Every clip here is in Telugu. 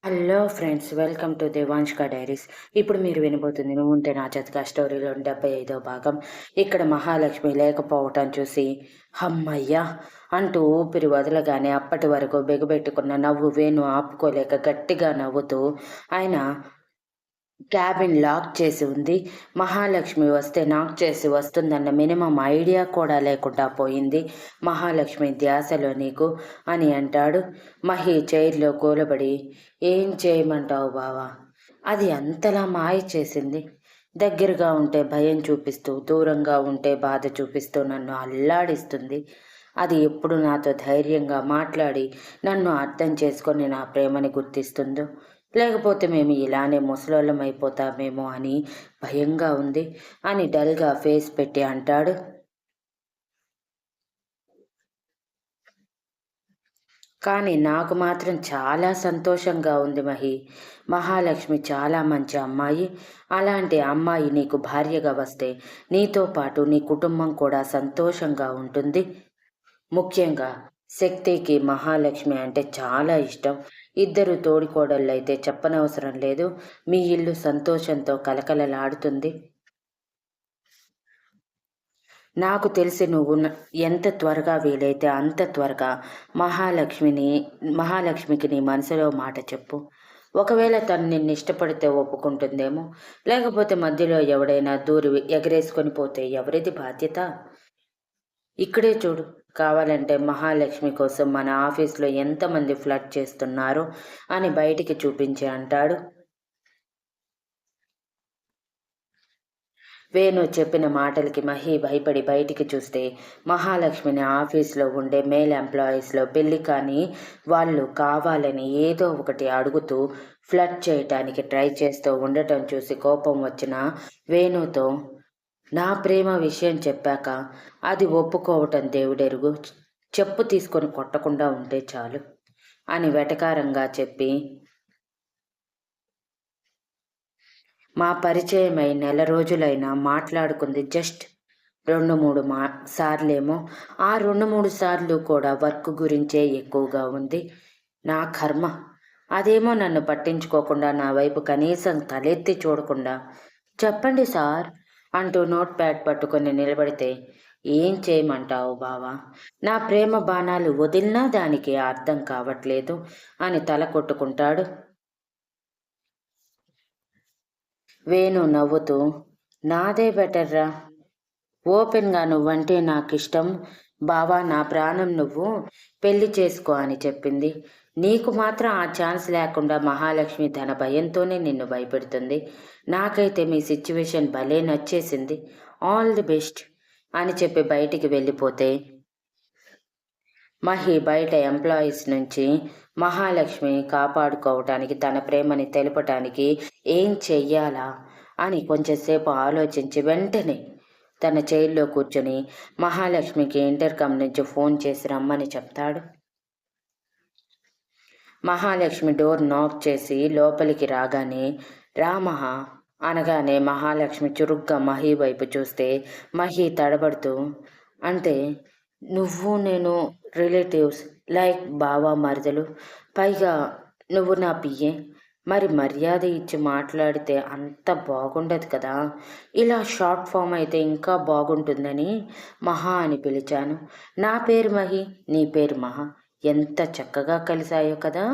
హలో ఫ్రెండ్స్, వెల్కమ్ టు దేవాంష్క డైరీస్. ఇప్పుడు మీరు వినబోతుంది నువ్వు ఉంటే నా జతగా స్టోరీలో 75వ భాగం. ఇక్కడ మహాలక్ష్మి లేకపోవటం చూసి హమ్మయ్యా అంటూ ఊపిరి వదలగానే అప్పటి వరకు బెగబెట్టుకున్న నవ్వు వేణు ఆపుకోలేక గట్టిగా నవ్వుతూ ఆయన క్యాబిన్ లాక్ చేసి ఉంది. మహాలక్ష్మి వస్తే నాక్ చేసి వస్తుందన్న మినిమం ఐడియా కూడా లేకుండా పోయింది మహాలక్ష్మి ధ్యాసలో నీకు అని అంటాడు. మహి చైర్లో కూలబడి, ఏం చేయమంటావు బావా? అది అంతలా మాయ చేసింది. దగ్గరగా ఉంటే భయం చూపిస్తూ, దూరంగా ఉంటే బాధ చూపిస్తూ నన్ను అల్లాడిస్తుంది. అది ఎప్పుడు నాతో ధైర్యంగా మాట్లాడి నన్ను అర్థం చేసుకొని నా ప్రేమని గుర్తిస్తుందో, లేకపోతే మేము ఇలానే ముసలోళ్ళం అయిపోతామేమో అని భయంగా ఉంది అని డల్గా ఫేస్ పెట్టి అంటాడు. కానీ నాకు మాత్రం చాలా సంతోషంగా ఉంది మహి. మహాలక్ష్మి చాలా మంచి అమ్మాయి. అలాంటి అమ్మాయి నీకు భార్యగా వస్తే నీతో పాటు నీ కుటుంబం కూడా సంతోషంగా ఉంటుంది. ముఖ్యంగా శక్తికి మహాలక్ష్మి అంటే చాలా ఇష్టం. ఇద్దరు తోడికోడళ్ళైతే చెప్పనవసరం లేదు. మీ ఇల్లు సంతోషంతో కలకలలాడుతుంది. నాకు తెలిసి నువ్వు ఎంత త్వరగా వీలైతే అంత త్వరగా మహాలక్ష్మికి నీ మనసులో మాట చెప్పు. ఒకవేళ తను నిన్ను ఇష్టపడితే ఒప్పుకుంటుందేమో, లేకపోతే మధ్యలో ఎవడైనా దూరి ఎగరేసుకొని పోతే ఎవరిది బాధ్యత? ఇక్కడే చూడు, కావాలంటే మహాలక్ష్మి కోసం మన ఆఫీస్లో ఎంతమంది ఫ్లడ్ చేస్తున్నారో అని బయటికి చూపించి అంటాడు. వేణు చెప్పిన మాటలకి మహి భయపడి బయటికి చూస్తే మహాలక్ష్మిని ఆఫీస్లో ఉండే మేల్ ఎంప్లాయీస్లో పెళ్ళి కానీ వాళ్ళు కావాలని ఏదో ఒకటి అడుగుతూ ఫ్లడ్ చేయటానికి ట్రై చేస్తూ ఉండటం చూసి కోపం వచ్చిన వేణుతో, నా ప్రేమ విషయం చెప్పాక అది ఒప్పుకోవటం దేవుడెరుగు, చెప్పు తీసుకొని కొట్టకుండా ఉంటే చాలు అని వెటకారంగా చెప్పి, మా పరిచయమై నెల రోజులైనా మాట్లాడుకుంది జస్ట్ 2-3 సార్లేమో. ఆ 2-3 సార్లు కూడా వర్క్ గురించే ఎక్కువగా ఉంది. నా కర్మ. అదేమో నన్ను పట్టించుకోకుండా నా వైపు కనీసం తలెత్తి చూడకుండా చెప్పండి సార్ అంటూ నోట్ ప్యాడ్ పట్టుకొని నిలబడితే, ఏం చేయమంటావు బావా? నా ప్రేమ బాణాలు వదిలినా దానికి అర్థం కావట్లేదు అని తల కొట్టుకుంటాడు. వేణు నవ్వుతూ, నాదే బెటర్రా. ఓపెన్గా నువ్వంటే నాకిష్టం బావా, నా ప్రాణం, నువ్వు పెళ్లి చేసుకో అని చెప్పింది. నీకు మాత్రం ఆ ఛాన్స్ లేకుండా మహాలక్ష్మి తన భయంతోనే నిన్ను భయపెడుతుంది. నాకైతే మీ సిచ్యువేషన్ భలే నచ్చేసింది. ఆల్ ది బెస్ట్ అని చెప్పి బయటికి వెళ్ళిపోతే మహి బయట ఎంప్లాయీస్ నుంచి మహాలక్ష్మి కాపాడుకోవటానికి, తన ప్రేమని తెలపటానికి ఏం చెయ్యాలా అని కొంచెంసేపు ఆలోచించి వెంటనే తన చైర్లో కూర్చొని మహాలక్ష్మికి ఇంటర్కమ్ నుంచి ఫోన్ చేసి రమ్మని చెప్తాడు. మహాలక్ష్మి డోర్ నాక్ చేసి లోపలికి రాగానే, రామహా అనగానే మహాలక్ష్మి చురుగ్గా మహి వైపు చూస్తే మహి తడబడుతూ, అంటే నువ్వు నేను రిలేటివ్స్, లైక్ బావ మరదలు, పైగా నువ్వు నా పియ్యే, మరి మర్యాద ఇచ్చి మాట్లాడితే అంత బాగుండదు కదా. ఇలా షార్ట్ ఫామ్ అయితే ఇంకా బాగుంటుందని మహా అని పిలిచాను. నా పేరు మహి, నీ పేరు మహా, ఎంత చక్కగా కలిసాయో కదా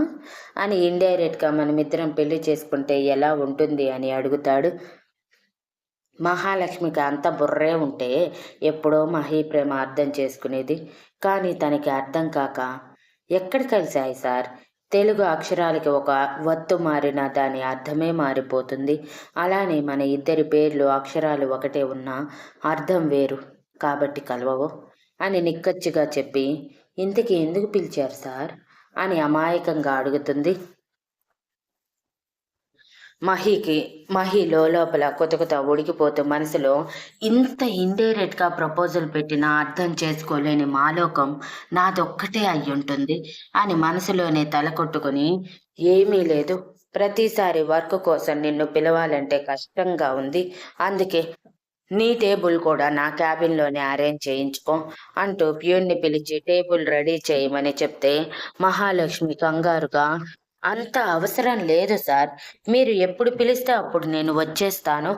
అని ఇండైరెక్ట్గా మనమిద్దరం పెళ్లి చేసుకుంటే ఎలా ఉంటుంది అని అడుగుతాడు. మహాలక్ష్మికి అంత బుర్రే ఉంటే ఎప్పుడో మహి ప్రేమ అర్థం చేసుకునేది. కానీ తనకి అర్థం కాక, ఎక్కడ కలిశాయి సార్? తెలుగు అక్షరాలకి ఒక వత్తు మారినా దాని అర్థమే మారిపోతుంది. అలానే మన ఇద్దరి పేర్లు అక్షరాలు ఒకటే ఉన్నా అర్థం వేరు కాబట్టి కలవవు అని నిక్కచ్చిగా చెప్పి, ఇంతకీ ఎందుకు పిలిచారు సార్ అని అమాయకంగా అడుగుతుంది. మహి లోపల కొత్త ఉడికిపోతూ మనసులో, ఇంత ఇండైరెక్ట్గా ప్రపోజల్ పెట్టినా అర్థం చేసుకోలేని మాలోకం నాదొక్కటే అయ్యుంటుంది అని మనసులోనే తల కొట్టుకుని, ఏమీ లేదు, ప్రతిసారి వర్క్ కోసం నిన్ను పిలవాలంటే కష్టంగా ఉంది, అందుకే నీ టేబుల్ కూడా నా క్యాబిన్లోనే అరేంజ్ చేయించుకో అంటూ ప్యూన్ని పిలిచి టేబుల్ రెడీ చేయమని చెప్తే మహాలక్ష్మి కంగారుగా, అంత అవసరం లేదు సార్. మీరు ఎప్పుడు పిలిస్తే అప్పుడు నేను వచ్చేస్తాను.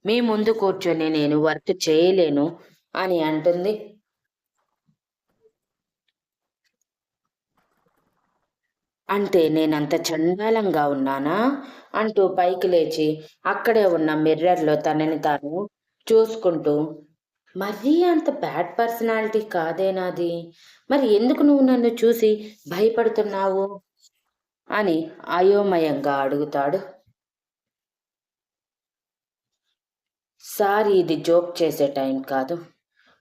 మీ ముందు కూర్చొని నేను వర్క్ చేయలేను అని అంటుంది. అంటే నేనంత చండాలంగా ఉన్నానా? అంటూ పైకి లేచి అక్కడే ఉన్న మిర్రర్‌లో తనని తాను చూసుకుంటూ, మరీ అంత బ్యాడ్ పర్సనాలిటీ కాదే నాది. మరి ఎందుకు నువ్వు నన్ను చూసి భయపడుతున్నావు? అని అయోమయంగా అడుగుతాడు. సార్, ఇది జోక్ చేసే టైం కాదు.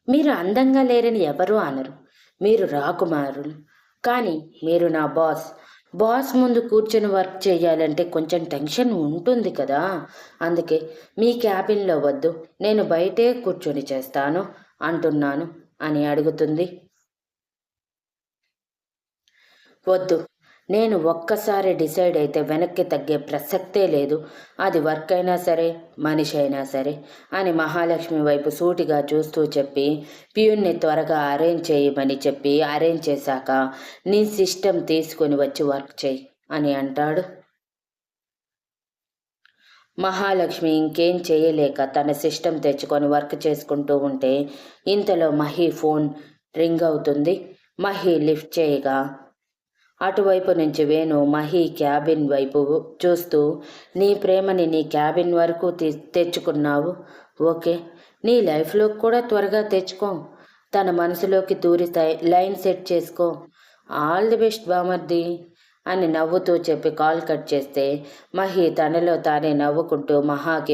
మీరు అందంగా లేరని ఎవరూ అనరు. మీరు రాకుమారులు. కానీ మీరు నా బాస్. బాస్ ముందు కూర్చొని వర్క్ చేయాలంటే కొంచెం టెన్షన్ ఉంటుంది కదా! అందుకే మీ క్యాబిన్‌లో వద్దు. నేను బయటే కూర్చొని చేస్తాను అంటున్నాను అని అడుగుతుంది. వద్దు. నేను ఒక్కసారి డిసైడ్ అయితే వెనక్కి తగ్గే ప్రసక్తే లేదు. అది వర్క్ అయినా సరే, మనిషి అయినా సరే అని మహాలక్ష్మి వైపు సూటిగా చూస్తూ చెప్పి, ప్యూన్‌ని త్వరగా అరేంజ్ చేయమని చెప్పి అరేంజ్ చేశాక, నీ సిస్టమ్ తీసుకొని వచ్చి వర్క్ చెయ్యి అని అంటాడు. మహాలక్ష్మి ఇంకేం చేయలేక తన సిస్టమ్ తెచ్చుకొని వర్క్ చేసుకుంటూ ఉంటే, ఇంతలో మహి ఫోన్ రింగ్ అవుతుంది. మహి లిఫ్ట్ చేయగా అటువైపు నుంచి వేణు మహి క్యాబిన్ వైపు చూస్తూ, నీ ప్రేమని నీ క్యాబిన్ వరకు తెచ్చుకున్నావు. ఓకే. నీ లైఫ్లోకి కూడా త్వరగా తెచ్చుకో. తన మనసులోకి దూరి లైన్ సెట్ చేసుకో. ఆల్ ది బెస్ట్ బామర్ది అని నవ్వుతూ చెప్పి కాల్ కట్ చేస్తే, మహి తనలో తానే నవ్వుకుంటూ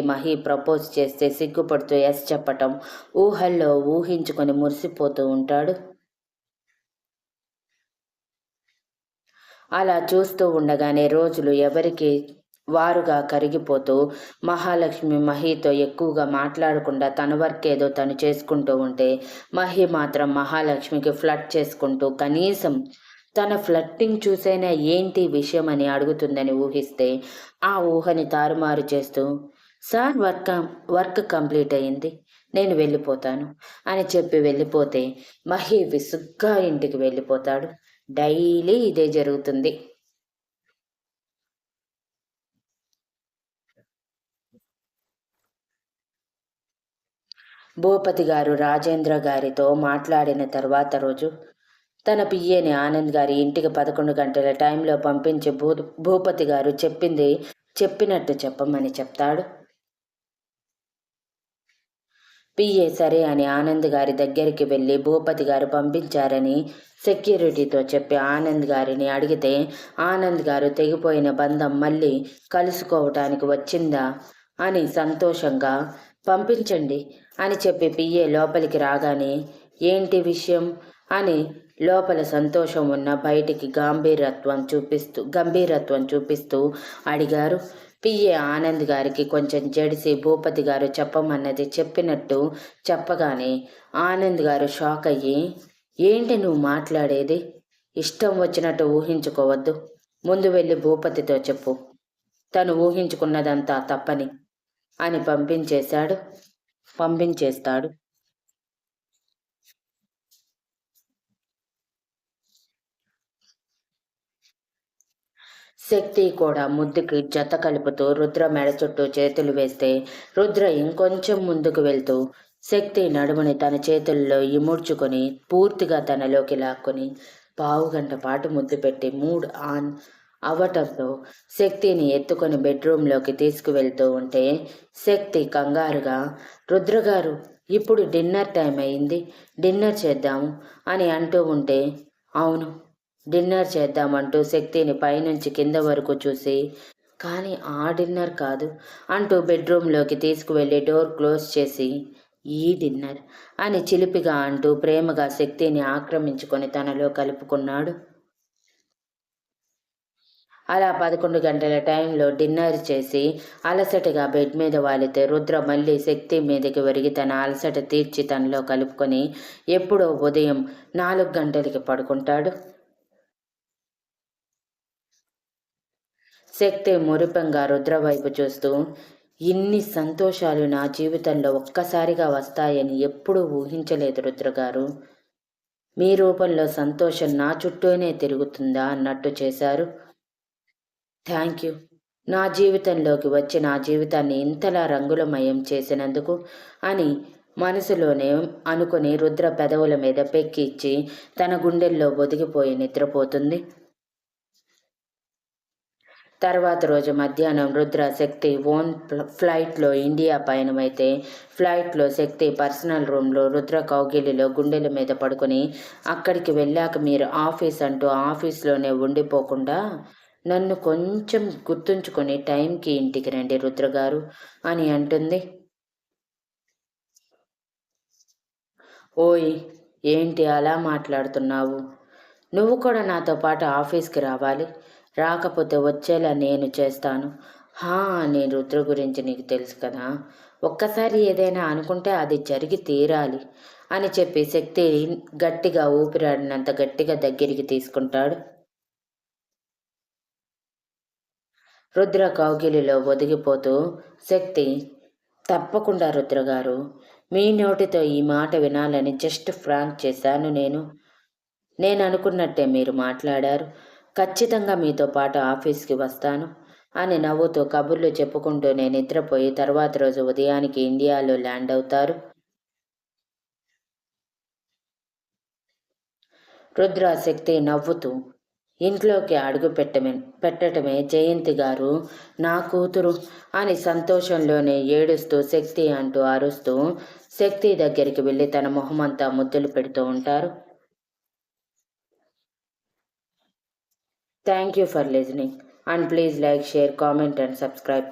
మహి ప్రపోజ్ చేస్తే సిగ్గుపడుతూ ఎస్ చెప్పటం ఊహల్లో ఊహించుకొని మురిసిపోతూ ఉంటాడు. అలా చూస్తూ ఉండగానే రోజులు ఎవరికి వారుగా కరిగిపోతూ, మహాలక్ష్మి మహితో ఎక్కువగా మాట్లాడకుండా తన వర్క్ ఏదో తను చేసుకుంటూ ఉంటే, మహి మాత్రం మహాలక్ష్మికి ఫ్లర్ట్ చేసుకుంటూ కనీసం తన ఫ్లర్టింగ్ చూసైనా ఏంటి విషయం అని అడుగుతుందని ఊహిస్తే, ఆ ఊహని తారుమారు చేస్తూ, సార్, వర్క్ కంప్లీట్ అయింది. నేను వెళ్ళిపోతాను అని చెప్పి వెళ్ళిపోతే, మహి విసుగ్గా ఇంటికి వెళ్ళిపోతాడు. డైలీ ఇదే జరుగుతుంది. భూపతి గారు రాజేంద్ర గారితో మాట్లాడిన తర్వాత రోజు తన పిఏని ఆనంద్ గారి ఇంటికి 11 గంటల టైంలో పంపించి భూపతి గారు చెప్పింది చెప్పినట్టు చెప్పమని చెప్తాడు. పిఏ సరే అని ఆనంద్ గారి దగ్గరికి వెళ్ళి భూపతి గారు పంపించారని సెక్యూరిటీతో చెప్పి ఆనంద్ గారిని అడిగితే, ఆనంద్ గారు తెగిపోయిన బంధం మళ్ళీ కలుసుకోవటానికి వచ్చిందా అని సంతోషంగా పంపించండి అని చెప్పి పిఏ లోపలికి రాగానే, ఏంటి విషయం అని లోపల సంతోషం ఉన్న బయటికి గంభీరత్వం చూపిస్తూ అడిగారు. పిఏ ఆనంద్ గారికి కొంచెం జడిసి భూపతి గారు చెప్పమన్నది చెప్పినట్టు చెప్పగానే ఆనంద్ గారు షాక్ అయ్యి, ఏంటి నువ్వు మాట్లాడేది? ఇష్టం వచ్చినట్టు ఊహించుకోవద్దు. ముందు వెళ్ళి భూపతితో చెప్పు, తను ఊహించుకున్నదంతా తప్పని అని పంపించేస్తాడు. శక్తి కూడా ముద్దుకి జత కలుపుతూ రుద్ర మెడ చుట్టూ చేతులు వేస్తే, రుద్ర ఇంకొంచెం ముందుకు వెళ్తూ శక్తి నడుముని తన చేతుల్లో ఇముడ్చుకొని పూర్తిగా తనలోకి లాక్కొని పావుగంట పాటు ముద్దు పెట్టి మూడ్ ఆన్ అవ్వటంతో శక్తిని ఎత్తుకొని బెడ్రూంలోకి తీసుకువెళ్తూ ఉంటే, శక్తి కంగారుగా, రుద్రగారు, ఇప్పుడు డిన్నర్ టైం అయింది, డిన్నర్ చేద్దాము అని అంటూ ఉంటే, అవును, డిన్నర్ చేద్దామంటూ శక్తిని పైనుంచి కింద వరకు చూసి, కానీ ఆ డిన్నర్ కాదు అంటూ బెడ్రూంలోకి తీసుకువెళ్ళి డోర్ క్లోజ్ చేసి, ఈ డిన్నర్ అని చిలిపిగా అంటూ ప్రేమగా శక్తిని ఆక్రమించుకొని తనలో కలుపుకున్నాడు. అలా 11 గంటల టైంలో డిన్నర్ చేసి అలసటగా బెడ్ మీద వాలితే, రుద్ర మళ్ళీ శక్తి మీదకి ఒరిగి తన అలసట తీర్చి తనలో కలుపుకొని ఎప్పుడో ఉదయం 4 గంటలకి పడుకుంటాడు. శక్తి మురిపెంగా రుద్ర వైపు చూస్తూ, ఇన్ని సంతోషాలు నా జీవితంలో ఒక్కసారిగా వస్తాయని ఎప్పుడూ ఊహించలేదు రుద్రగారు. మీ రూపంలో సంతోషం నా చుట్టూనే తిరుగుతుందా అన్నట్టు చేశారు. Thank you. నా జీవితంలోకి వచ్చి నా జీవితాన్ని ఇంతలా రంగులమయం చేసినందుకు అని మనసులోనే అనుకుని రుద్ర పెదవుల మీద పెక్కిచ్చి తన గుండెల్లో ఒదిగిపోయి నిద్రపోతుంది. తర్వాత రోజు మధ్యాహ్నం రుద్ర శక్తి ఫ్లైట్లో ఇండియా పయనమైతే ఫ్లైట్లో శక్తి పర్సనల్ రూమ్లో రుద్ర కౌగిలిలో గుండెల మీద పడుకొని అక్కడికి వెళ్ళాక మీరు ఆఫీస్ అంటూ ఆఫీస్లోనే ఉండిపోకుండా నన్ను కొంచెం గుర్తుంచుకొని టైంకి ఇంటికి రండి రుద్రగారు అని అంటుంది. ఓయ్, ఏంటి అలా మాట్లాడుతున్నావు? నువ్వు కూడా నాతో పాటు ఆఫీస్కి రావాలి. రాకపోతే వచ్చేలా నేను చేస్తాను. నేను రుద్ర గురించి నీకు తెలుసు కదా. ఒక్కసారి ఏదైనా అనుకుంటే అది జరిగి తీరాలి అని చెప్పి శక్తి గట్టిగా ఊపిరాడినంత గట్టిగా దగ్గరికి తీసుకుంటాడు. రుద్ర కౌగిలిలో ఒదిగిపోతూ శక్తి, తప్పకుండా రుద్రగారు, మీ నోటితో ఈ మాట వినాలని జస్ట్ ఫ్రాంక్ చేశాను నేను అనుకున్నట్టే మీరు మాట్లాడారు. ఖచ్చితంగా మీతో పాటు ఆఫీస్కి వస్తాను అని నవ్వుతూ కబుర్లు చెప్పుకుంటూనే నిద్రపోయి తర్వాత రోజు ఉదయానికి ఇండియాలో ల్యాండ్ అవుతారు. రుద్ర శక్తి నవ్వుతూ ఇంట్లోకి అడుగు పెట్టటమే జయంతి గారు నా కూతురు అని సంతోషంలోనే ఏడుస్తూ శక్తి అంటూ అరుస్తూ శక్తి దగ్గరికి వెళ్ళి తన మొహమంతా ముద్దులు పెడుతూ ఉంటారు. Thank you for listening and please like, share, comment and subscribe.